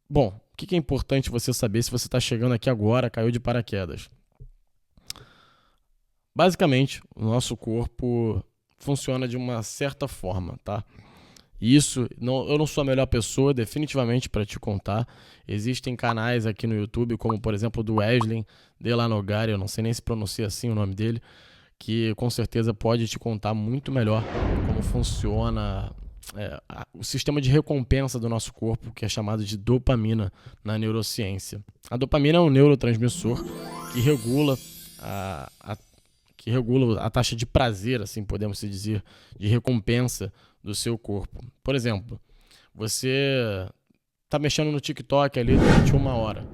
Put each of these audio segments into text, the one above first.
Bom, o que é importante você saber se você está chegando aqui agora, caiu de paraquedas? Basicamente, o nosso corpo funciona de uma certa forma, tá? Isso, não, eu não sou a melhor pessoa, definitivamente, para te contar. Existem canais aqui no YouTube, como por exemplo o do Wesley Delanogari, eu não sei nem se pronuncia assim o nome dele, que com certeza pode te contar muito melhor como funciona o sistema de recompensa do nosso corpo, que é chamado de dopamina na neurociência. A dopamina é um neurotransmissor que regula a taxa de prazer, assim podemos dizer, de recompensa do seu corpo. Por exemplo, você está mexendo no TikTok ali durante uma hora.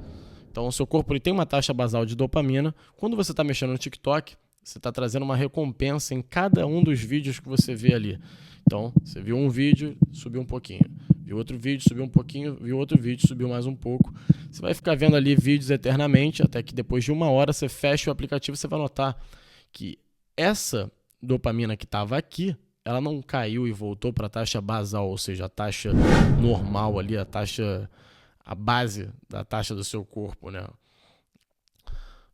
Então, o seu corpo ele tem uma taxa basal de dopamina. Quando você está mexendo no TikTok, você está trazendo uma recompensa em cada um dos vídeos que você vê ali. Então, você viu um vídeo, subiu um pouquinho. Viu outro vídeo, subiu um pouquinho. Viu outro vídeo, subiu mais um pouco. Você vai ficar vendo ali vídeos eternamente, até que depois de uma hora você fecha o aplicativo e você vai notar que essa dopamina que estava aqui, ela não caiu e voltou para a taxa basal, ou seja, a taxa normal ali, a base da taxa do seu corpo, né?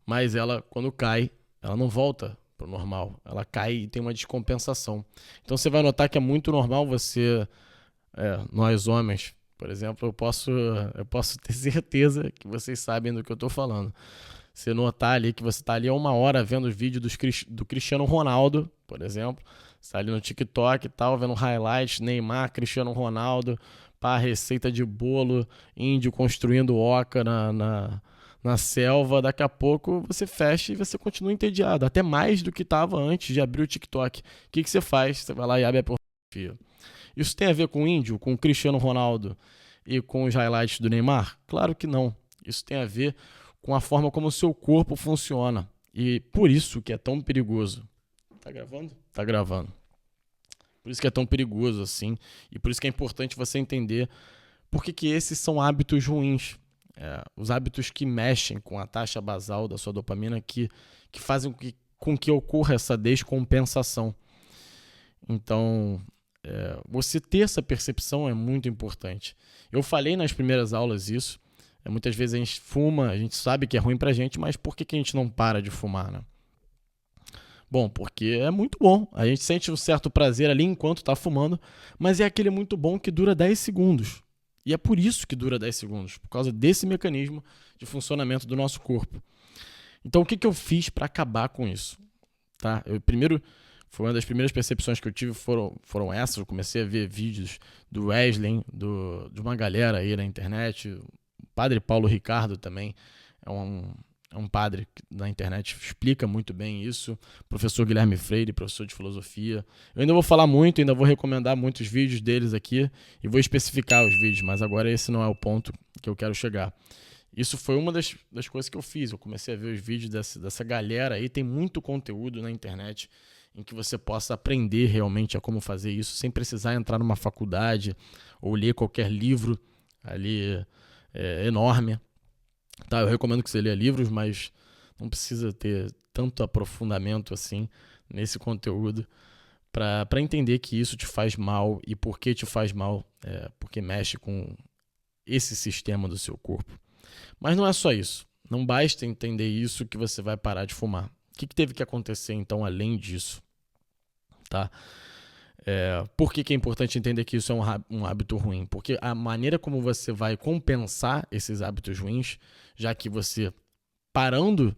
Mas ela, quando cai, ela não volta pro normal. Ela cai e tem uma descompensação. Então você vai notar que é muito normal nós homens, por exemplo, eu posso ter certeza que vocês sabem do que eu estou falando. Você notar ali que você está ali há uma hora vendo os vídeos do Cristiano Ronaldo, por exemplo. Você está ali no TikTok e tal, vendo highlights, Neymar, Cristiano Ronaldo, pá, receita de bolo, índio construindo oca na selva. Daqui a pouco você fecha e você continua entediado, até mais do que estava antes de abrir o TikTok. O que você faz? Você vai lá e abre a pornografia. Isso tem a ver com o índio, com o Cristiano Ronaldo e com os highlights do Neymar? Claro que não. Isso tem a ver com a forma como o seu corpo funciona. E por isso que é tão perigoso. Tá gravando? Tá gravando. Por isso que é tão perigoso assim. E por isso que é importante você entender por que esses são hábitos ruins. Os hábitos que mexem com a taxa basal da sua dopamina que fazem com que ocorra essa descompensação. Então, você ter essa percepção é muito importante. Eu falei nas primeiras aulas isso. Muitas vezes a gente fuma, a gente sabe que é ruim pra gente, mas por que a gente não para de fumar, né? Bom, porque é muito bom. A gente sente um certo prazer ali enquanto tá fumando, mas é aquele muito bom que dura 10 segundos. E é por isso que dura 10 segundos, por causa desse mecanismo de funcionamento do nosso corpo. Então, o que eu fiz para acabar com isso? Tá? Foi uma das primeiras percepções que eu tive foram essas. Eu comecei a ver vídeos do Wesley, de uma galera aí na internet. O padre Paulo Ricardo também é um padre que na internet explica muito bem isso. Professor Guilherme Freire, professor de filosofia. Eu ainda vou falar muito, ainda vou recomendar muitos vídeos deles aqui e vou especificar os vídeos, mas agora esse não é o ponto que eu quero chegar. Isso foi uma das coisas que eu fiz. Eu comecei a ver os vídeos dessa galera aí. Tem muito conteúdo na internet em que você possa aprender realmente a como fazer isso sem precisar entrar numa faculdade ou ler qualquer livro ali enorme. Tá, eu recomendo que você leia livros, mas não precisa ter tanto aprofundamento assim nesse conteúdo para entender que isso te faz mal e por que te faz mal, porque mexe com esse sistema do seu corpo. Mas não é só isso. Não basta entender isso que você vai parar de fumar. O que teve que acontecer então além disso? Tá? Por que é importante entender que isso é um hábito ruim? Porque a maneira como você vai compensar esses hábitos ruins, já que você parando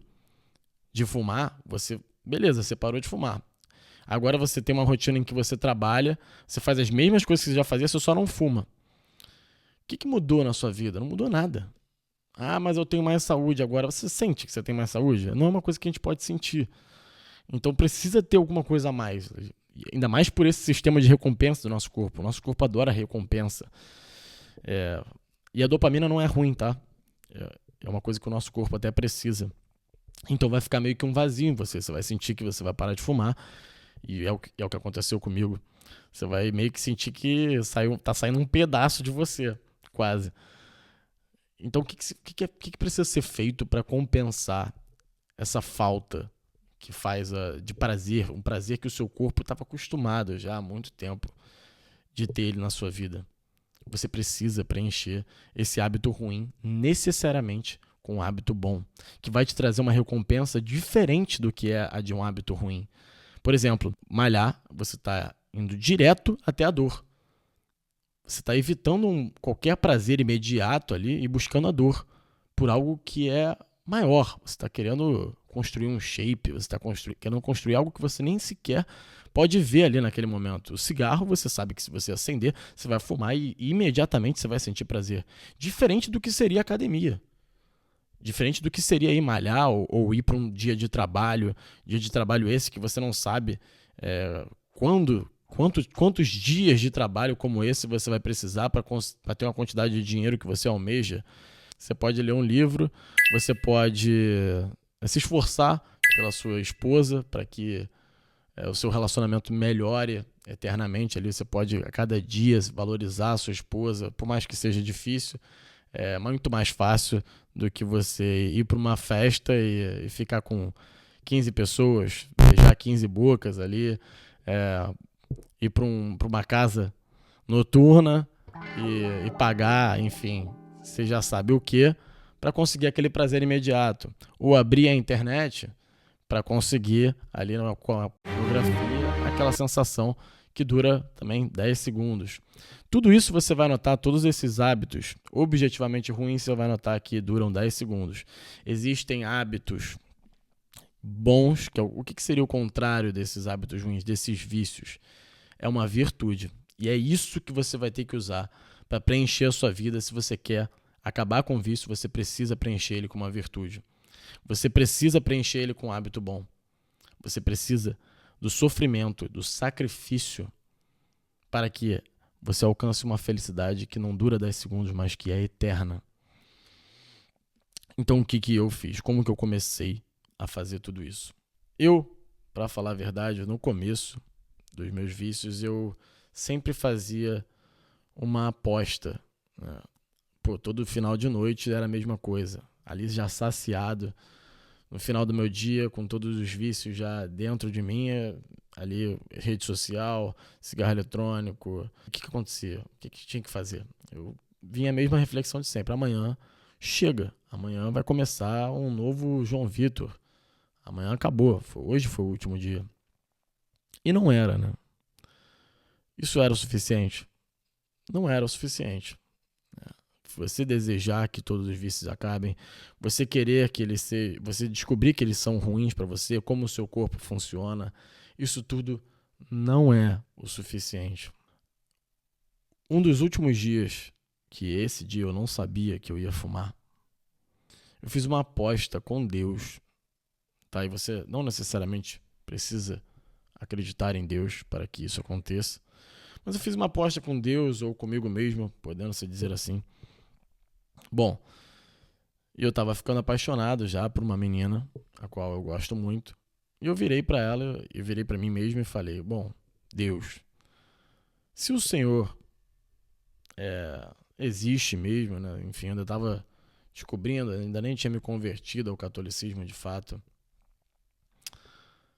de fumar, beleza, você parou de fumar. Agora você tem uma rotina em que você trabalha, você faz as mesmas coisas que você já fazia, você só não fuma. O que mudou na sua vida? Não mudou nada. Ah, mas eu tenho mais saúde agora. Você sente que você tem mais saúde? Não é uma coisa que a gente pode sentir. Então precisa ter alguma coisa a mais. Ainda mais por esse sistema de recompensa do nosso corpo. O nosso corpo adora recompensa. E a dopamina não é ruim, tá? É uma coisa que o nosso corpo até precisa. Então vai ficar meio que um vazio em você. Você vai sentir que você vai parar de fumar. E é o que aconteceu comigo. Você vai meio que sentir que tá saindo um pedaço de você, quase. Então, o que precisa ser feito para compensar essa falta que faz de prazer, um prazer que o seu corpo estava acostumado já há muito tempo de ter ele na sua vida? Você precisa preencher esse hábito ruim necessariamente com um hábito bom, que vai te trazer uma recompensa diferente do que é a de um hábito ruim. Por exemplo, malhar, você está indo direto até a dor. Você está evitando qualquer prazer imediato ali e buscando a dor por algo que é maior. Você está querendo construir um shape, você está querendo construir algo que você nem sequer pode ver ali naquele momento. O cigarro, você sabe que se você acender, você vai fumar e imediatamente você vai sentir prazer. Diferente do que seria a academia. Diferente do que seria ir malhar ou ir para um dia de trabalho esse que você não sabe quantos dias de trabalho como esse você vai precisar para ter uma quantidade de dinheiro que você almeja. Você pode ler um livro, você pode se esforçar pela sua esposa para que o seu relacionamento melhore eternamente. Ali você pode, a cada dia, valorizar a sua esposa, por mais que seja difícil. É muito mais fácil do que você ir para uma festa e ficar com 15 pessoas, beijar 15 bocas ali, ir para uma casa noturna e pagar, enfim, você já sabe o que, para conseguir aquele prazer imediato. Ou abrir a internet para conseguir ali com a fotografia aquela sensação que dura também 10 segundos. Tudo isso você vai notar, todos esses hábitos objetivamente ruins, você vai notar que duram 10 segundos. Existem hábitos bons, o que seria o contrário desses hábitos ruins, desses vícios? É uma virtude. E é isso que você vai ter que usar para preencher a sua vida. Se você quer acabar com o vício, você precisa preencher ele com uma virtude. Você precisa preencher ele com um hábito bom. Você precisa do sofrimento, do sacrifício para que você alcance uma felicidade que não dura 10 segundos, mas que é eterna. Então, o que eu fiz? Como que eu comecei a fazer tudo isso? Eu, para falar a verdade, no começo dos meus vícios, eu sempre fazia uma aposta, né? Todo final de noite era a mesma coisa. Ali já saciado, no final do meu dia, com todos os vícios já dentro de mim, ali rede social, cigarro eletrônico. O que acontecia? O que tinha que fazer? Eu vinha a mesma reflexão de sempre. Amanhã chega. Amanhã vai começar um novo João Vitor. Amanhã acabou. Hoje foi o último dia. E não era, né? Isso era o suficiente? Não era o suficiente. Você desejar que todos os vícios acabem, você querer que eles você descobrir que eles são ruins para você, como o seu corpo funciona, isso tudo não é o suficiente. Um dos últimos dias, que esse dia eu não sabia que eu ia fumar, eu fiz uma aposta com Deus, tá? E você não necessariamente precisa acreditar em Deus para que isso aconteça, mas eu fiz uma aposta com Deus ou comigo mesmo, podendo se dizer assim. Bom, eu tava ficando apaixonado já por uma menina, a qual eu gosto muito. E eu virei para ela, eu virei para mim mesmo e falei, bom, Deus, se o Senhor existe mesmo, né? Enfim, eu ainda tava descobrindo, ainda nem tinha me convertido ao catolicismo de fato.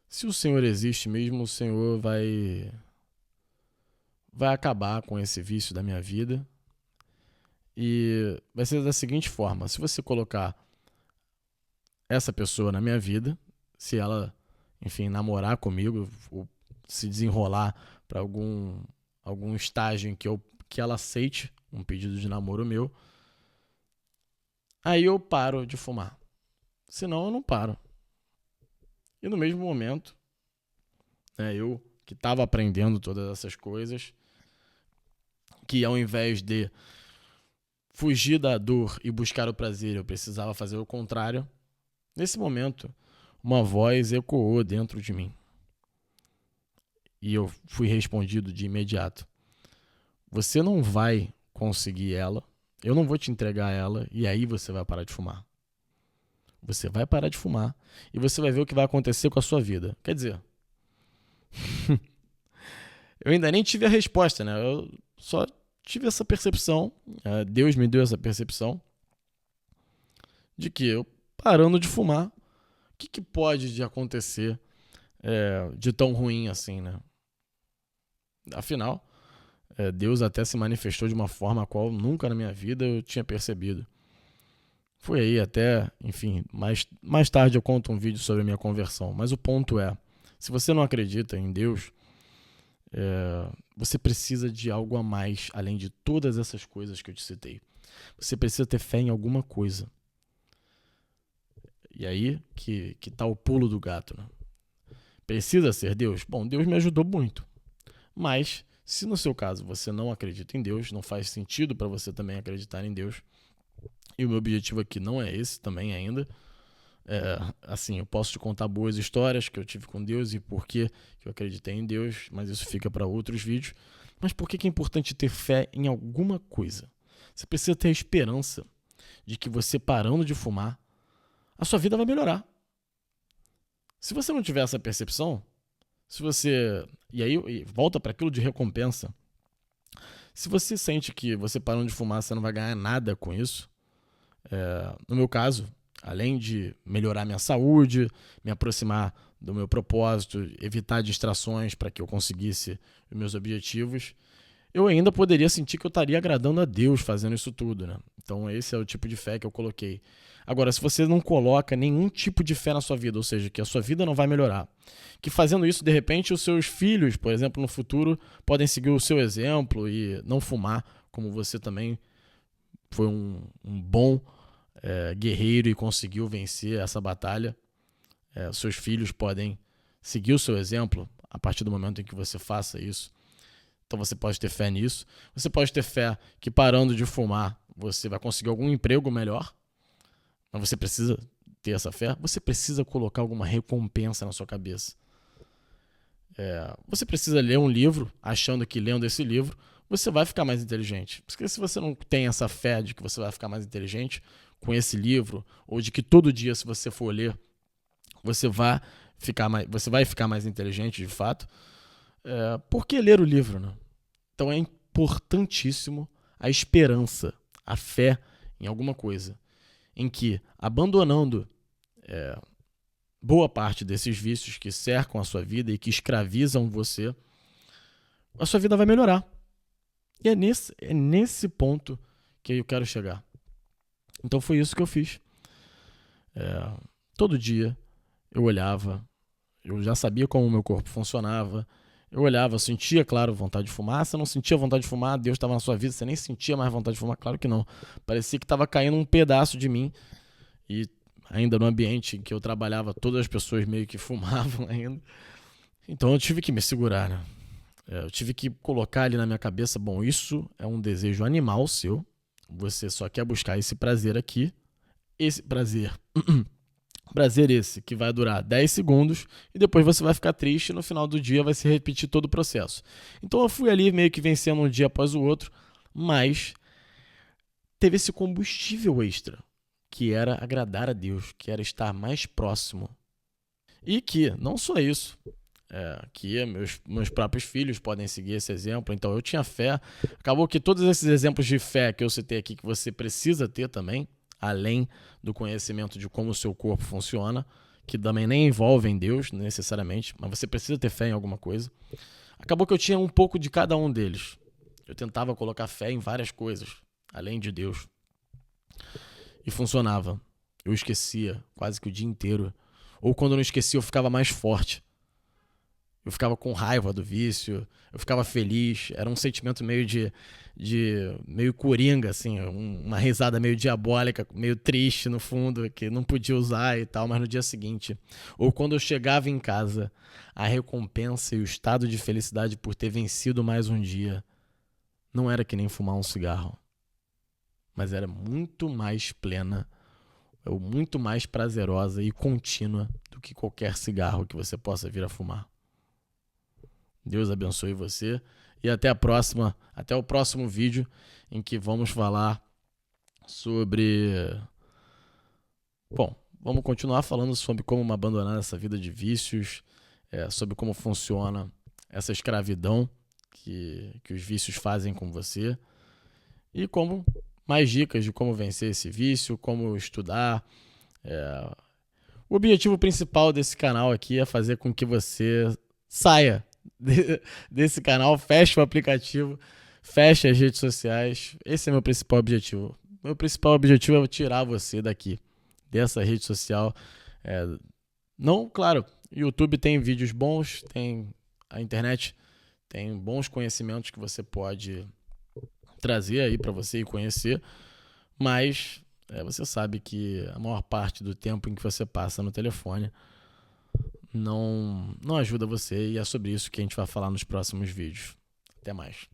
Se o Senhor existe mesmo, o Senhor vai acabar com esse vício da minha vida. E vai ser da seguinte forma: se você colocar essa pessoa na minha vida, se ela, enfim, namorar comigo, ou se desenrolar para algum estágio em que ela aceite um pedido de namoro meu, aí eu paro de fumar. Senão eu não paro. E no mesmo momento, né, eu que estava aprendendo todas essas coisas, que ao invés de fugir da dor e buscar o prazer, eu precisava fazer o contrário. Nesse momento, uma voz ecoou dentro de mim. E eu fui respondido de imediato. Você não vai conseguir ela, eu não vou te entregar ela, e aí você vai parar de fumar. Você vai parar de fumar e você vai ver o que vai acontecer com a sua vida. Quer dizer, eu ainda nem tive a resposta, né? Eu só tive essa percepção, Deus me deu essa percepção de que eu, parando de fumar, o que pode acontecer de tão ruim assim, né? Afinal, Deus até se manifestou de uma forma a qual nunca na minha vida eu tinha percebido. Foi aí até, enfim, mais tarde eu conto um vídeo sobre a minha conversão. Mas o ponto é, se você não acredita em Deus, você precisa de algo a mais, além de todas essas coisas que eu te citei. Você precisa ter fé em alguma coisa. E aí que tá o pulo do gato, né? Precisa ser Deus? Bom, Deus me ajudou muito. Mas, se no seu caso você não acredita em Deus, não faz sentido para você também acreditar em Deus, e o meu objetivo aqui não é esse também ainda. Assim, eu posso te contar boas histórias que eu tive com Deus e por que eu acreditei em Deus, mas isso fica para outros vídeos. Mas por que é importante ter fé em alguma coisa? Você precisa ter a esperança de que você parando de fumar, a sua vida vai melhorar. Se você não tiver essa percepção, e aí volta para aquilo de recompensa. Se você sente que você parando de fumar, você não vai ganhar nada com isso, no meu caso, além de melhorar minha saúde, me aproximar do meu propósito, evitar distrações para que eu conseguisse os meus objetivos, eu ainda poderia sentir que eu estaria agradando a Deus fazendo isso tudo, né? Então esse é o tipo de fé que eu coloquei. Agora, se você não coloca nenhum tipo de fé na sua vida, ou seja, que a sua vida não vai melhorar, que fazendo isso, de repente, os seus filhos, por exemplo, no futuro, podem seguir o seu exemplo e não fumar, como você também foi um bom guerreiro e conseguiu vencer essa batalha. Os seus filhos podem seguir o seu exemplo a partir do momento em que você faça isso. Então você pode ter fé nisso. Você pode ter fé que parando de fumar você vai conseguir algum emprego melhor. Mas você precisa ter essa fé. Você precisa colocar alguma recompensa na sua cabeça. Você precisa ler um livro achando que lendo esse livro você vai ficar mais inteligente. Porque se você não tem essa fé de que você vai ficar mais inteligente com esse livro, ou de que todo dia, se você for ler, você vai ficar mais inteligente de fato, por que ler o livro, né? Então é importantíssimo a esperança, a fé em alguma coisa, em que, abandonando boa parte desses vícios que cercam a sua vida e que escravizam você, a sua vida vai melhorar. E é nesse ponto que eu quero chegar. Então foi isso que eu fiz. Todo dia eu olhava, eu já sabia como o meu corpo funcionava, eu olhava, eu sentia, claro, vontade de fumar. Se eu não sentia vontade de fumar, Deus estava na sua vida, você nem sentia mais vontade de fumar, claro que não. Parecia que estava caindo um pedaço de mim. E ainda no ambiente em que eu trabalhava, todas as pessoas meio que fumavam ainda. Então eu tive que me segurar, né? Eu tive que colocar ali na minha cabeça, bom, isso é um desejo animal seu, você só quer buscar esse prazer aqui, esse prazer esse que vai durar 10 segundos e depois você vai ficar triste e no final do dia vai se repetir todo o processo. Então eu fui ali meio que vencendo um dia após o outro, mas teve esse combustível extra, que era agradar a Deus, que era estar mais próximo. E que, não só isso, que meus próprios filhos podem seguir esse exemplo. Então eu tinha fé. Acabou que todos esses exemplos de fé que eu citei aqui, que você precisa ter também, além do conhecimento de como o seu corpo funciona, que também nem envolvem Deus necessariamente, mas você precisa ter fé em alguma coisa. Acabou que eu tinha um pouco de cada um deles. Eu tentava colocar fé em várias coisas, além de Deus. E funcionava. Eu esquecia quase que o dia inteiro. Ou quando eu não esquecia, eu ficava mais forte. Eu ficava com raiva do vício, eu ficava feliz, era um sentimento meio meio coringa, assim, uma risada meio diabólica, meio triste no fundo, que não podia usar e tal, mas no dia seguinte. Ou quando eu chegava em casa, a recompensa e o estado de felicidade por ter vencido mais um dia não era que nem fumar um cigarro, mas era muito mais plena, ou muito mais prazerosa e contínua do que qualquer cigarro que você possa vir a fumar. Deus abençoe você e até o próximo vídeo em que vamos falar sobre... Bom, vamos continuar falando sobre como abandonar essa vida de vícios, sobre como funciona essa escravidão que os vícios fazem com você e mais dicas de como vencer esse vício, como estudar. O objetivo principal desse canal aqui é fazer com que você saia desse canal, feche o aplicativo Feche as redes sociais. Esse é meu principal objetivo. Meu principal objetivo é tirar você daqui, dessa rede social. É, não, claro, YouTube tem vídeos bons, tem a internet, tem bons conhecimentos que você pode trazer aí para você e conhecer, mas você sabe que a maior parte do tempo em que você passa no telefone não ajuda você, e é sobre isso que a gente vai falar nos próximos vídeos. Até mais.